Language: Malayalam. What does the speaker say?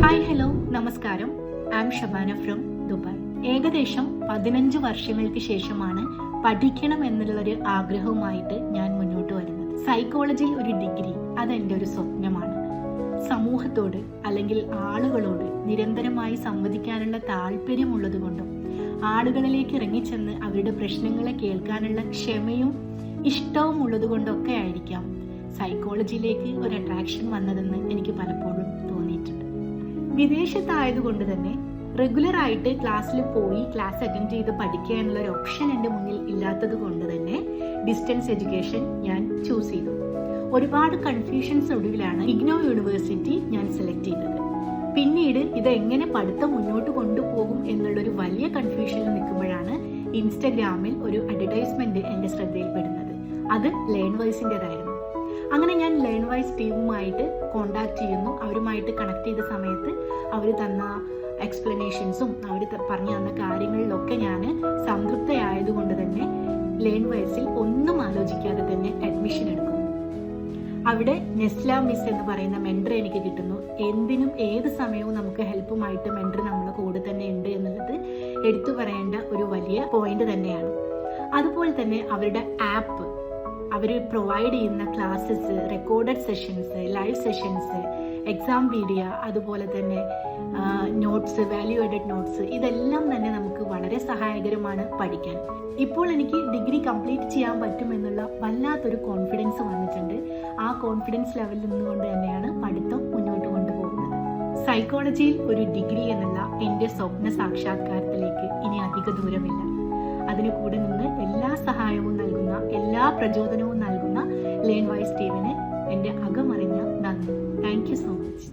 ഹായ് ഹലോ നമസ്കാരം. I am Shabana from Dubai. ഏകദേശം 15 വർഷങ്ങൾക്ക് ശേഷമാണ് പഠിക്കണം എന്നുള്ളൊരു ആഗ്രഹവുമായിട്ട് ഞാൻ മുന്നോട്ട് വരുന്നത്. സൈക്കോളജിയിൽ ഒരു ഡിഗ്രി അതെൻ്റെ ഒരു സ്വപ്നമാണ്. സമൂഹത്തോട് അല്ലെങ്കിൽ ആളുകളോട് നിരന്തരമായി സംവദിക്കാനുള്ള താല്പര്യമുള്ളത് കൊണ്ടും ആളുകളിലേക്ക് ഇറങ്ങിച്ചെന്ന് അവരുടെ പ്രശ്നങ്ങളെ കേൾക്കാനുള്ള ക്ഷമയും ഇഷ്ടവും ഉള്ളത് കൊണ്ടൊക്കെ ആയിരിക്കാം സൈക്കോളജിയിലേക്ക് ഒരു അട്രാക്ഷൻ വന്നതെന്ന് എനിക്ക് പലപ്പോഴും തോന്നിയിട്ടുണ്ട്. വിദേശത്തായതുകൊണ്ട് തന്നെ റെഗുലർ ആയിട്ട് ക്ലാസ്സിൽ പോയി ക്ലാസ് അറ്റൻഡ് ചെയ്ത് പഠിക്കുക എന്നുള്ള ഒരു ഓപ്ഷൻ എൻ്റെ മുന്നിൽ ഇല്ലാത്തത് കൊണ്ട് തന്നെ ഡിസ്റ്റൻസ് എഡ്യൂക്കേഷൻ ഞാൻ ചൂസ് ചെയ്തു. ഒരുപാട് കൺഫ്യൂഷൻസ് ഒടുവിലാണ് ഇഗ്നോ യൂണിവേഴ്സിറ്റി ഞാൻ സെലക്ട് ചെയ്തത്. പിന്നീട് ഇത് എങ്ങനെ പഠിത്തം മുന്നോട്ട് കൊണ്ടുപോകും എന്നുള്ളൊരു വലിയ കൺഫ്യൂഷനിൽ നിൽക്കുമ്പോഴാണ് ഇൻസ്റ്റഗ്രാമിൽ ഒരു അഡ്വർടൈസ്മെന്റ് എൻ്റെ ശ്രദ്ധയിൽപ്പെടുന്നത്. അത് ലേൺവൈസിൻ്റെതായിരുന്നു. അങ്ങനെ ഞാൻ ലേൺവൈസ് ടീമുമായിട്ട് കോണ്ടാക്ട് ചെയ്യുന്നു. അവരുമായിട്ട് കണക്ട് ചെയ്ത സമയത്ത് അവർ തന്ന എക്സ്പ്ലനേഷൻസും അവർ പറഞ്ഞു തന്ന കാര്യങ്ങളിലൊക്കെ ഞാൻ സംതൃപ്തയായതുകൊണ്ട് തന്നെ ലേൺവൈസിൽ ഒന്നും ആലോചിക്കാതെ തന്നെ അഡ്മിഷൻ എടുക്കുന്നു. അവിടെ നെസ്ല മിസ് എന്ന് പറയുന്ന മെൻറ്റർ എനിക്ക് കിട്ടുന്നു. എന്തിനും ഏത് സമയവും നമുക്ക് ഹെൽപ്പുമായിട്ട് മെൻറ്റർ നമ്മളെ കൂടെ തന്നെ ഉണ്ട് എന്നുള്ളത് എടുത്തു പറയേണ്ട ഒരു വലിയ പോയിന്റ് തന്നെയാണ്. അതുപോലെ തന്നെ അവരുടെ ആപ്പ്, അവർ പ്രൊവൈഡ് ചെയ്യുന്ന classes, recorded sessions, live sessions, exam video, അതുപോലെ തന്നെ നോട്ട്സ്, വാല്യൂ ആഡഡ് നോട്ട്സ്, ഇതെല്ലാം തന്നെ നമുക്ക് വളരെ സഹായകരമാണ് പഠിക്കാൻ. ഇപ്പോൾ എനിക്ക് ഡിഗ്രി കംപ്ലീറ്റ് ചെയ്യാൻ പറ്റുമെന്നുള്ള വല്ലാത്തൊരു കോൺഫിഡൻസ് വന്നിട്ടുണ്ട്. ആ കോൺഫിഡൻസ് ലെവലിൽ നിന്നുകൊണ്ട് തന്നെയാണ് പഠിത്തം മുന്നോട്ട് കൊണ്ടുപോകുന്നത്. സൈക്കോളജിയിൽ ഒരു ഡിഗ്രി എന്നുള്ള എൻ്റെ സ്വപ്ന സാക്ഷാത്കാരത്തിലേക്ക് ഇനി അധിക ദൂരമില്ല. അതിന് കൂടെ നിന്ന് എല്ലാ സഹായവും നൽകുന്ന, എല്ലാ പ്രചോദനവും നൽകുന്ന ലേൺവൈസ് ടീമിന് എൻ്റെ അകമറിഞ്ഞ നന്ദി. Thank you so much.